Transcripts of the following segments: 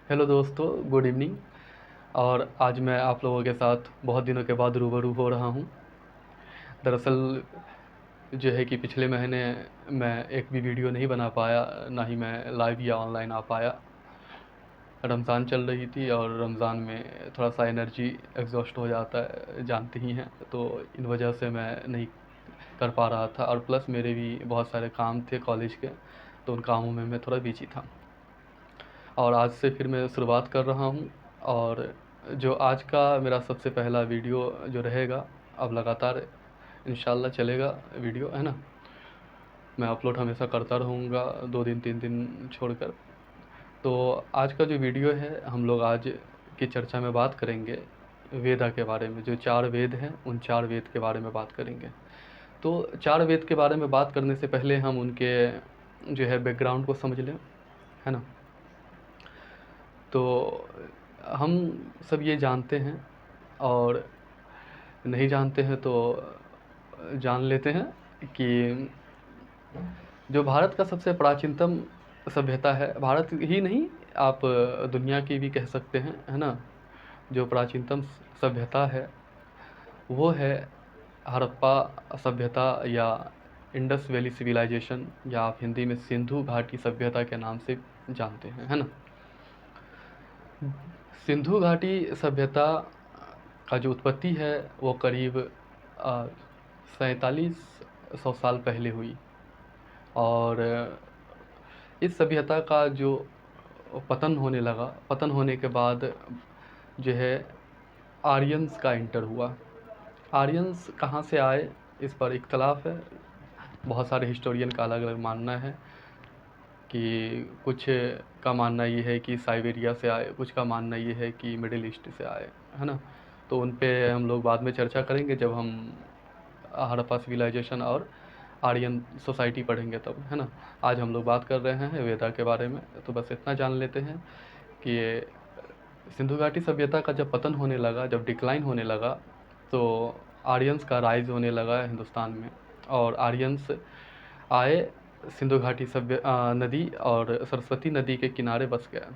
Hello दोस्तों, good evening. और आज मैं आप लोगों के साथ बहुत दिनों के बाद रूबरू हो रहा हूँ। दरअसल जो है कि पिछले महीने मैं एक भी वीडियो नहीं बना पाया, ना ही मैं लाइव या ऑनलाइन आ पाया। रमज़ान चल रही थी और रमज़ान में थोड़ा सा एनर्जी एग्जॉस्ट हो जाता है, जानते ही हैं। तो इन वजह से मैं नहीं कर पा रहा था, और प्लस मेरे भी बहुत सारे काम थे कॉलेज के, तो उन कामों में मैं थोड़ा बिजी था। और आज से फिर मैं शुरुआत कर रहा हूँ। और जो आज का मेरा सबसे पहला वीडियो जो रहेगा, अब लगातार इंशाल्लाह चलेगा वीडियो, है ना। मैं अपलोड हमेशा करता रहूँगा, 2 दिन 3 दिन छोड़कर। तो आज का जो वीडियो है, हम लोग आज की चर्चा में बात करेंगे वेदा के बारे में। जो 4 वेद हैं, उन 4 वेद के बारे में बात करेंगे। तो 4 वेद के बारे में बात करने से पहले हम उनके जो है बैकग्राउंड को समझ लें, है ना। तो हम सब ये जानते हैं, और नहीं जानते हैं तो जान लेते हैं कि जो भारत का सबसे प्राचीनतम सभ्यता है, भारत ही नहीं, आप दुनिया की भी कह सकते हैं, है ना। जो प्राचीनतम सभ्यता है वो है हड़प्पा सभ्यता, या इंडस वैली सिविलाइजेशन, या आप हिंदी में सिंधु घाटी सभ्यता के नाम से जानते हैं, है ना। सिंधु घाटी सभ्यता का जो उत्पत्ति है वो करीब 4700 साल पहले हुई। और इस सभ्यता का जो पतन होने लगा, पतन होने के बाद जो है आर्यंस का इंटर हुआ। आर्यंस कहाँ से आए, इस पर इख्तलाफ है। बहुत सारे हिस्टोरियन का अलग अलग मानना है कि कुछ का मानना ये है कि साइबेरिया से आए, कुछ का मानना ये है कि मिडिल ईस्ट से आए, है ना। तो उन पे हम लोग बाद में चर्चा करेंगे जब हम हड़प्पा सिविलाइजेशन और आर्यन सोसाइटी पढ़ेंगे तब, है ना। आज हम लोग बात कर रहे हैं वेदा के बारे में। तो बस इतना जान लेते हैं कि ये सिंधु घाटी सभ्यता का जब पतन होने लगा, जब डिक्लाइन होने लगा, तो आर्यंस का राइज होने लगा हिंदुस्तान में। और आर्यंस आए सिंधु घाटी नदी और सरस्वती नदी के किनारे बस गए।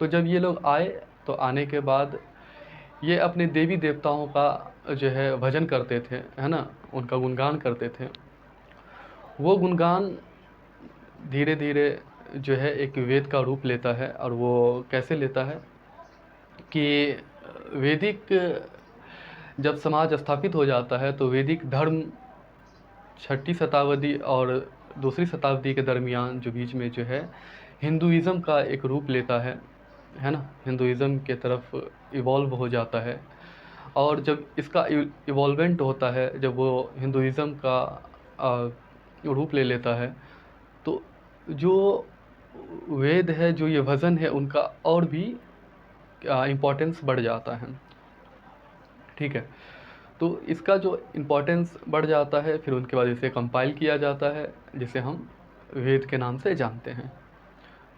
तो जब ये लोग आए, तो आने के बाद ये अपने देवी देवताओं का जो है भजन करते थे, है ना, उनका गुणगान करते थे। वो गुणगान धीरे धीरे जो है एक वेद का रूप लेता है। और वो कैसे लेता है कि वैदिक जब समाज स्थापित हो जाता है, तो वैदिक धर्म 6ठी शताब्दी और 2री शताब्दी के दरमियान जो बीच में जो है हिंदुइज़्म का एक रूप लेता है ना। हिंदुइज़्म के तरफ इवॉल्व हो जाता है। और जब इसका इवॉल्वमेंट होता है, जब वो हिंदुइज़्म का रूप ले लेता है, तो जो वेद है, जो ये भजन है, उनका और भी इम्पोर्टेंस बढ़ जाता है। ठीक है। तो इसका जो इम्पोर्टेंस बढ़ जाता है, फिर उनके बाद इसे कंपाइल किया जाता है, जिसे हम वेद के नाम से जानते हैं।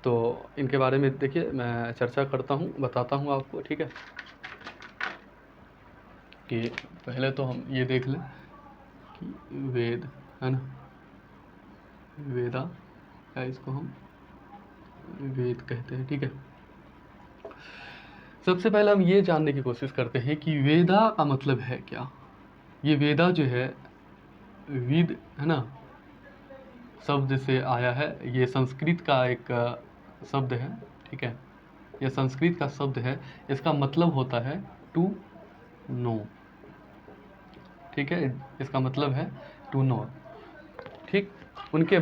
तो इनके बारे में देखिए मैं चर्चा करता हूँ, बताता हूँ आपको, ठीक है। कि पहले तो हम ये देख लें कि वेद, है ना, वेदा, या इसको हम वेद कहते हैं, ठीक है। सबसे पहले हम ये जानने की कोशिश करते हैं कि वेदा का मतलब है क्या। ये वेदा जो है, विद, है ना, शब्द से आया है। ये संस्कृत का एक शब्द है, ठीक है। यह संस्कृत का शब्द है। इसका मतलब होता है टू नो, ठीक है। इसका मतलब है टू नो, ठीक। उनके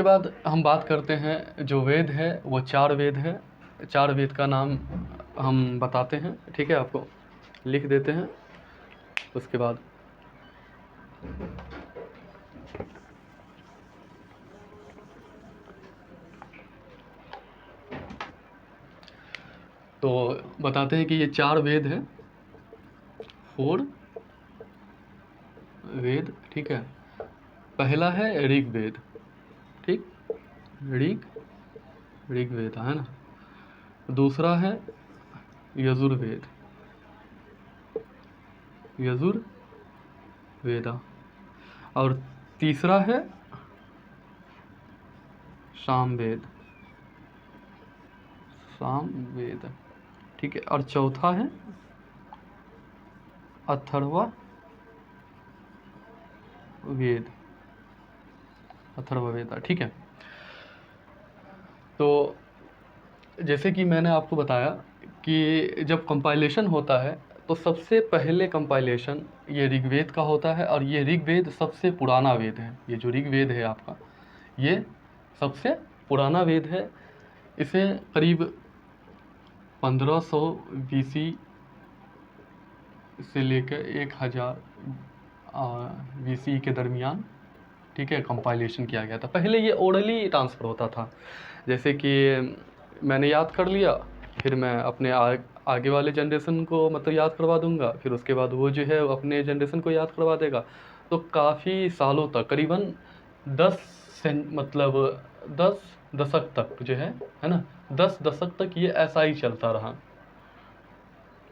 बाद हम बात करते हैं जो वेद है, वो 4 वेद है। 4 वेद का नाम हम बताते हैं, ठीक है, आपको लिख देते हैं। उसके बाद तो बताते हैं कि ये 4 वेद हैं, 4 वेद, ठीक है। पहला है ऋग्वेद, ठीक, ऋग ऋग्वेद, है ना। दूसरा है यजुर्वेद, यजुर्वेदा। और तीसरा है सामवेद, साम वेद, ठीक है। और चौथा है अथर्व वेद, अथर्ववेद, ठीक है। तो जैसे कि मैंने आपको बताया कि जब कंपाइलेशन होता है तो सबसे पहले कंपाइलेशन ये ऋग्वेद का होता है, और ये ऋग्वेद सबसे पुराना वेद है। ये जो ऋग्वेद है आपका, ये सबसे पुराना वेद है। इसे करीब 1500 BC से लेकर 1000 BC के दरमियान, ठीक है, कंपाइलेशन किया गया था। पहले ये ओरली ट्रांसफ़र होता था, जैसे कि मैंने याद कर लिया, फिर मैं अपने आगे वाले जनरेशन को मतलब याद करवा दूंगा, फिर उसके बाद वो जो है अपने जनरेशन को याद करवा देगा। तो काफ़ी सालों तक, करीबन 10 दशक तक जो है ना, 10 दशक तक ये ऐसा ही चलता रहा,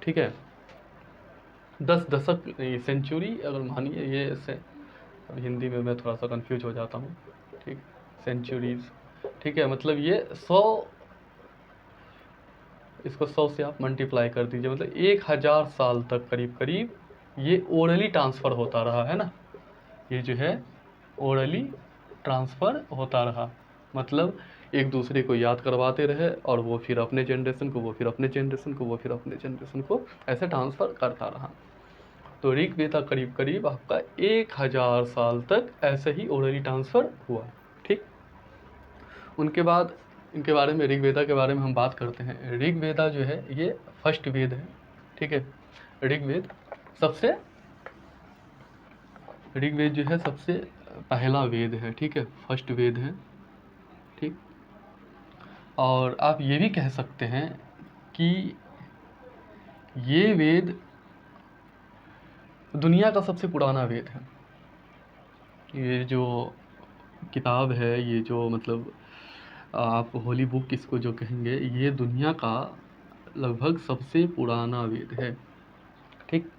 ठीक है। 10 दशक नहीं, सेंचुरी अगर मानिए, ये से हिंदी में मैं थोड़ा सा कंफ्यूज हो जाता हूँ, ठीक, सेंचुरीज, ठीक है। मतलब ये 100, इसको 100 से आप मल्टीप्लाई कर दीजिए, मतलब 1000 साल तक करीब करीब ये ओरली ट्रांसफ़र होता रहा है ना। ये जो है ओरली ट्रांसफ़र होता रहा, मतलब एक दूसरे को याद करवाते रहे, और वो फिर अपने जनरेशन को, वो फिर अपने जनरेशन को, वो फिर अपने जनरेशन को ऐसे ट्रांसफ़र करता रहा। तो ऋग्वेद करीब करीब आपका 1000 साल तक ऐसे ही ओरली ट्रांसफ़र हुआ, ठीक। उनके बाद इनके बारे में, ऋग्वेदा के बारे में हम बात करते हैं। ऋग्वेदा जो है ये फर्स्ट वेद है, ठीक है। ऋग्वेद जो है सबसे पहला वेद है, ठीक है, फर्स्ट वेद है, ठीक। और आप ये भी कह सकते हैं कि ये वेद दुनिया का सबसे पुराना वेद है। ये जो किताब है, ये जो मतलब आप होली बुक इसको जो कहेंगे, ये दुनिया का लगभग सबसे पुराना वेद है, ठीक।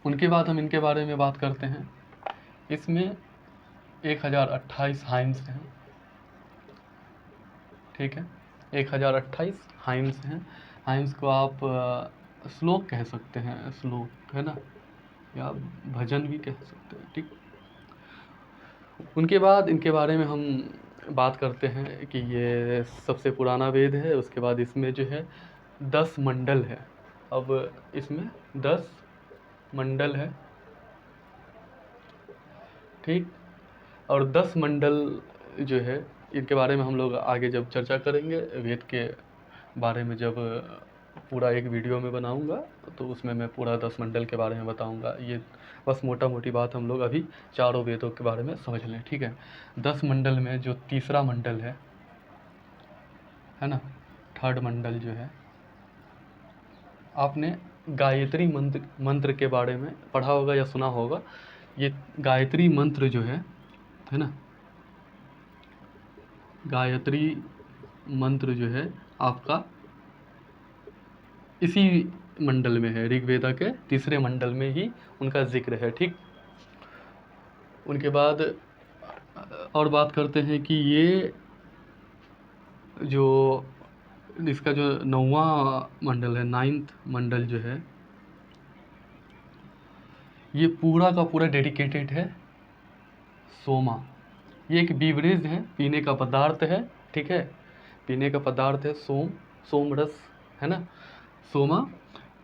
उनके बाद हम इनके बारे में बात करते हैं। इसमें 1028 हाइम्स हैं, ठीक है, 1028 हाइम्स हैं। हाइम्स को आप श्लोक कह सकते हैं, श्लोक है ना, या भजन भी कह सकते हैं, ठीक। उनके बाद इनके बारे में हम बात करते हैं कि ये सबसे पुराना वेद है। उसके बाद इसमें जो है 10 मंडल है। अब इसमें 10 मंडल है, ठीक। और 10 मंडल जो है, इनके बारे में हम लोग आगे जब चर्चा करेंगे, वेद के बारे में जब पूरा एक वीडियो में बनाऊंगा, तो उसमें मैं पूरा 10 मंडल के बारे में बताऊंगा। ये बस मोटा मोटी बात हम लोग अभी चारों वेदों के बारे में समझ लें, ठीक है। 10 मंडल में जो तीसरा मंडल है ना, थर्ड मंडल जो है, आपने गायत्री मंत्र के बारे में पढ़ा होगा या सुना होगा। ये गायत्री मंत्र जो है ना, गायत्री मंत्र जो है आपका इसी मंडल में है, ऋग्वेदा के तीसरे मंडल में ही उनका जिक्र है, ठीक। उनके बाद और बात करते हैं कि ये जो इसका जो 9वां मंडल है, 9th मंडल जो है, ये पूरा का पूरा डेडिकेटेड है सोमा। ये एक बीवरेज है, पीने का पदार्थ है, ठीक है, पीने का पदार्थ है सोम रस, है ना, सोमा।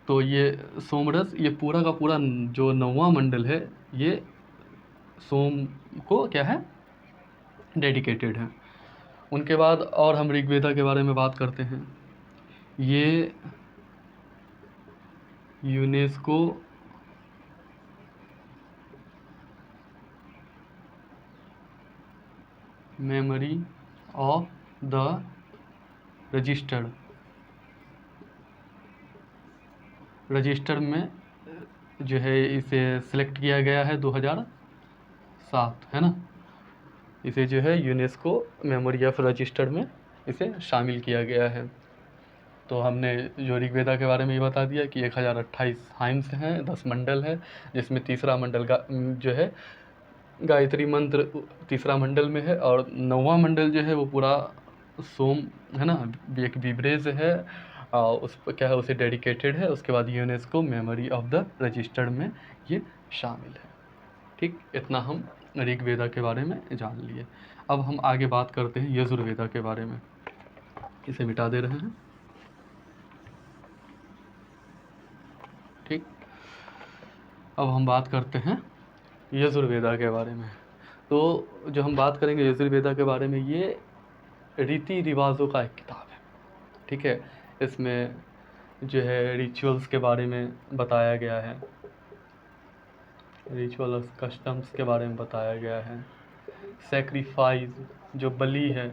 तो ये सोमरस, ये पूरा का पूरा जो 9वां मंडल है, ये सोम को क्या है, डेडिकेटेड है। उनके बाद और हम ऋग्वेदा के बारे में बात करते हैं। ये UNESCO memory of the register में जो है इसे सिलेक्ट किया गया है 2007, है ना। इसे जो है यूनेस्को मेमोरी ऑफ रजिस्टर में इसे शामिल किया गया है। तो हमने जो ऋग्वेदा के बारे में ये बता दिया कि 1028 हाइम्स हैं, 10 मंडल है, जिसमें तीसरा मंडल का जो है गायत्री मंत्र तीसरा मंडल में है, और 9वां मंडल जो है वो पूरा सोम है ना, एक बीवरेज है, उस पर क्या है, उसे डेडिकेटेड है। उसके बाद UNESCO memory of the registered में ये शामिल है। ठीक, इतना हम ऋग्वेदा के बारे में जान लिए। अब हम आगे बात करते हैं यजुर्वेदा के बारे में। इसे मिटा दे रहे हैं। ठीक, अब हम बात करते हैं यजुर्वेदा के बारे में। तो जो हम बात करेंगे यजुर्वेदा के बारे में, ये रीति रिवाजों का एक किताब है। ठीक है, इसमें जो है रिचुअल्स के बारे में बताया गया है, रिचुअल और कस्टम्स के बारे में बताया गया है। सेक्रीफाइस, जो बलि है,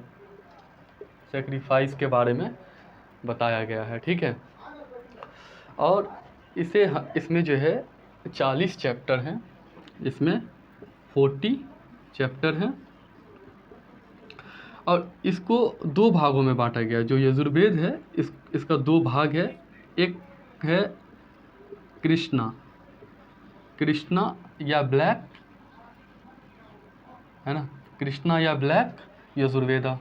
सेक्रीफाइस के बारे में बताया गया है। ठीक है, और इसमें जो है 40 चैप्टर हैं, इसमें 40 चैप्टर हैं, और इसको 2 भागों में बांटा गया है। जो यजुर्वेद है इसका 2 भाग है। एक है कृष्णा या ब्लैक, है ना, कृष्णा या ब्लैक यजुर्वेदा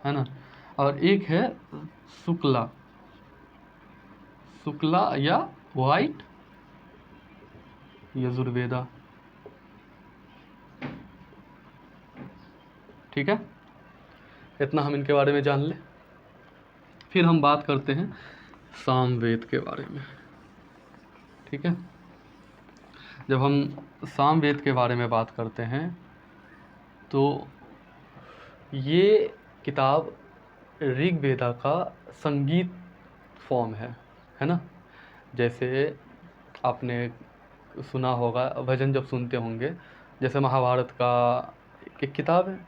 है ना, और एक है शुक्ला या वाइट यजुर्वेदा। ठीक है, इतना हम इनके बारे में जान लें। फिर हम बात करते हैं सामवेद के बारे में। ठीक है, जब हम सामवेद के बारे में बात करते हैं तो ये किताब ऋग्वेदा का संगीत फॉर्म है ना। जैसे आपने सुना होगा, भजन जब सुनते होंगे, जैसे महाभारत का एक किताब है,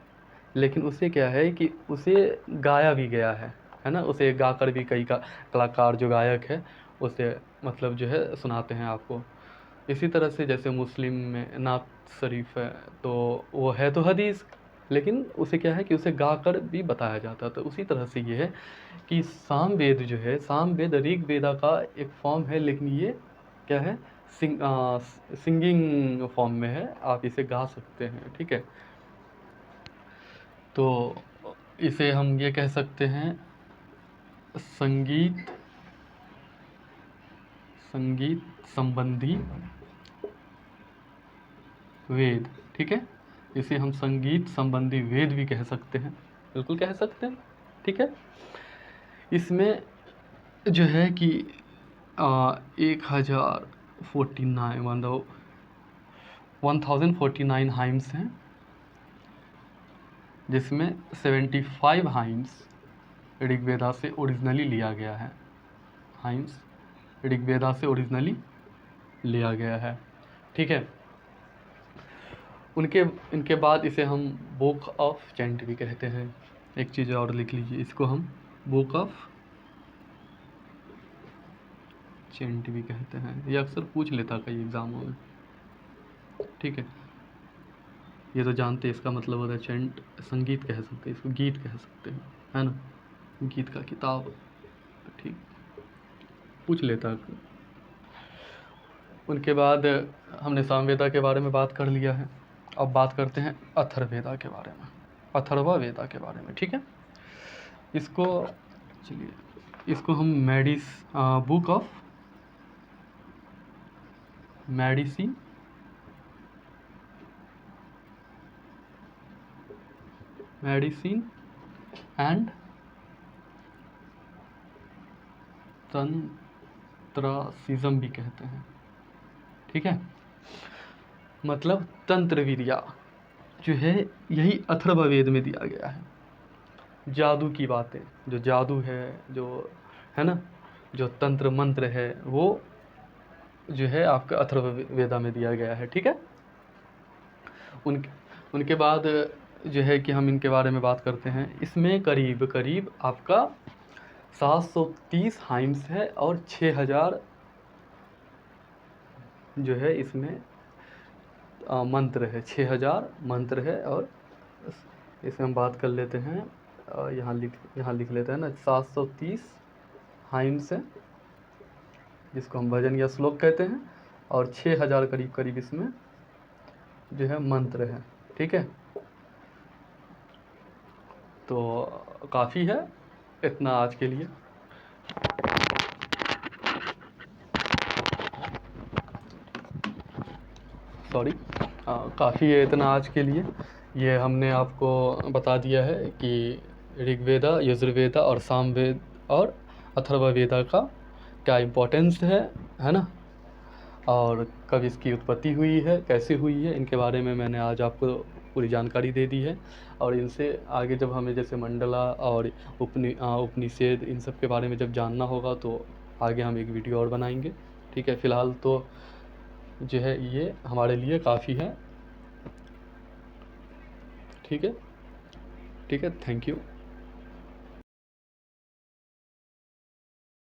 लेकिन उसे क्या है कि उसे गाया भी गया है ना, उसे गाकर भी कई कलाकार जो गायक है उसे मतलब जो है सुनाते हैं आपको। इसी तरह से जैसे मुस्लिम में नात शरीफ है, तो वो है तो हदीस, लेकिन उसे क्या है कि उसे गाकर भी बताया जाता है। तो उसी तरह से ये है कि सामवेद जो है, सामवेद ऋग्वेदा का एक फॉर्म है, लेकिन ये क्या है, सिंगिंग फॉर्म में है, आप इसे गा सकते हैं। ठीक है, तो इसे हम ये कह सकते हैं संगीत संबंधी वेद। ठीक है, इसे हम संगीत संबंधी वेद भी कह सकते हैं, बिल्कुल कह सकते हैं। ठीक है, इसमें जो है कि 1049 मतलब 1049 हाइम्स हैं, जिसमें 75 हाइम्स ऋग्वेदा से ओरिजिनली लिया गया है। हाइम्स ऋग्वेदा से ओरिजिनली लिया गया है। ठीक है, इनके बाद इसे हम बुक ऑफ चैंट भी कहते हैं। एक चीज़ और लिख लीजिए, इसको हम बुक ऑफ चैंट भी कहते हैं। ये अक्सर पूछ लेता कई एग्ज़ामों में। ठीक है, ये तो जानते हैं, इसका मतलब होता है चैंट, संगीत कह सकते हैं इसको, गीत कह सकते हैं, है ना, गीत का किताब। ठीक, पूछ लेता। उनके बाद हमने सामवेदा के बारे में बात कर लिया है। अब बात करते हैं अथर्ववेदा के बारे में, अथर्ववेदा के बारे में। ठीक है, इसको चलिए, इसको हम बुक ऑफ मेडिसिन एंड तंत्रासिज्म भी कहते हैं। ठीक है, मतलब तंत्र विद्या जो है, यही अथर्ववेद में दिया गया है। जादू की बातें, जो जादू है, जो है ना, जो तंत्र मंत्र है, वो जो है आपका अथर्ववेदा में दिया गया है। ठीक है, उनके बाद जो है कि हम इनके बारे में बात करते हैं। इसमें करीब करीब आपका 730 हाइम्स है और 6000 जो है इसमें मंत्र है, 6000 मंत्र है। और इसमें हम बात कर लेते हैं, यहाँ लिख लेते हैं ना, 730 हाइम्स है, जिसको हम भजन या श्लोक कहते हैं, और 6000 करीब करीब इसमें जो है मंत्र है। ठीक है, तो काफ़ी है इतना आज के लिए। सॉरी, काफ़ी है इतना आज के लिए। ये हमने आपको बता दिया है कि ऋग्वेदा, यजुर्वेदा और सामवेद और अथर्ववेदा का क्या इम्पोर्टेंस है ना, और कब इसकी उत्पत्ति हुई है, कैसे हुई है, इनके बारे में मैंने आज आपको पूरी जानकारी दे दी है। और इनसे आगे जब हमें जैसे मंडला और उपनिषद इन सब के बारे में जब जानना होगा तो आगे हम एक वीडियो और बनाएंगे। ठीक है, फ़िलहाल तो जो है ये हमारे लिए काफ़ी है। ठीक है, ठीक है, थैंक यू।